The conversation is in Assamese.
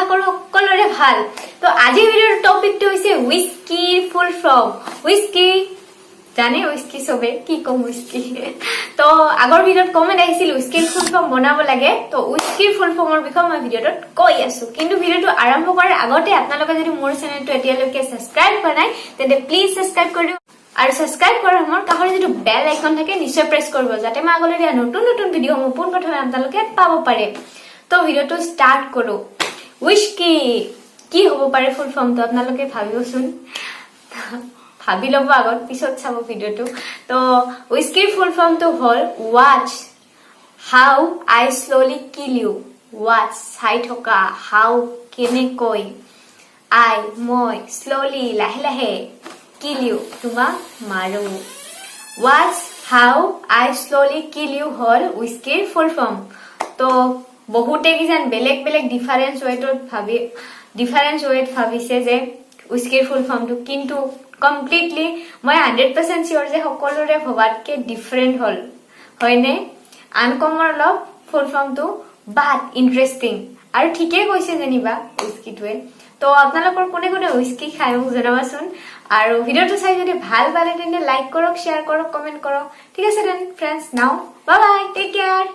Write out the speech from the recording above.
কৰো সকলোৰে ভাল তো আজি ভিডিওৰ টপিকটো হৈছে হুইস্কিৰ ফুল ফৰ্ম হুইস্কি জানে হুইস্কি সবে কি কম হুইস্কি তো আগৰ ভিডিওত কমেন্ট আহিছিল হুইস্কিৰ ফুল ফৰ্ম বনাব লাগে তো হুইস্কিৰ ফুল ফৰ্মৰ বিষয়ে মই ভিডিওত কৈ আছো কিন্তু ভিডিওটো আৰম্ভ কৰাৰ আগতে আপোনালোকে যদি মোৰ চেনেলটো এতিয়ালৈকে সাবস্ক্ৰাইব কৰা নাই তেন্তে প্লিজ সাবস্ক্ৰাইব কৰি আৰু সাবস্ক্ৰাইব কৰাৰ সময়ত কাষৰ যিটো বেল আইকন থাকে নিশ্চয় প্ৰেছ কৰিব যাতে মই আগলৈ দিয়া নতুন নতুন ভিডিওসমূহ পোনপ্ৰথমে আপোনালোকে পাব পাৰে তো ভিডিওটো স্টাৰ্ট কৰো হুইস্কি কি হ'ব পাৰে ফুল ফৰ্মটো আপোনালোকে ভাবিবচোন ভাবি লব আগত পিছত চাব ভিডিওটো তো হুইস্কিৰ ফুল ফৰ্মটো হ'ল watch how I slowly kill you watch চাই থকা হাউ কেনেকৈ আই মই স্লোলি লাহে লাহে কিল ইউ তোমাক মাৰো watch how I slowly kill you হ'ল হুইস্কিৰ ফুল ফৰ্ম তো বহুতে কিজান বেলেগ বেলেগ ডিফাৰেন্স ৱেত ভাবিছে যে হুইস্কিৰ ফুল ফৰ্মটো কিন্তু কমপ্লিটলি মই 100% শিওৰ যে সকলোৰে ভবাতকে ডিফাৰেন্ট হ'ল হয়নে আনকমন অলপ ফুল ফৰ্মটো বাট ইন্টাৰেষ্টিং আৰু ঠিকে কৈছে যেনিবা হুইস্কিটোৱে তো আপোনালোকৰ কোনে কোনে হুইস্কি খাই মোক জনাবাচোন আৰু ভিডিওটো চাই যদি ভাল পালে তেন্তে লাইক কৰক শ্বেয়াৰ কৰক কমেন্ট কৰক ঠিক আছে দেন ফ্ৰেণ্ডছ নাও বাই বাই টেক কেয়াৰ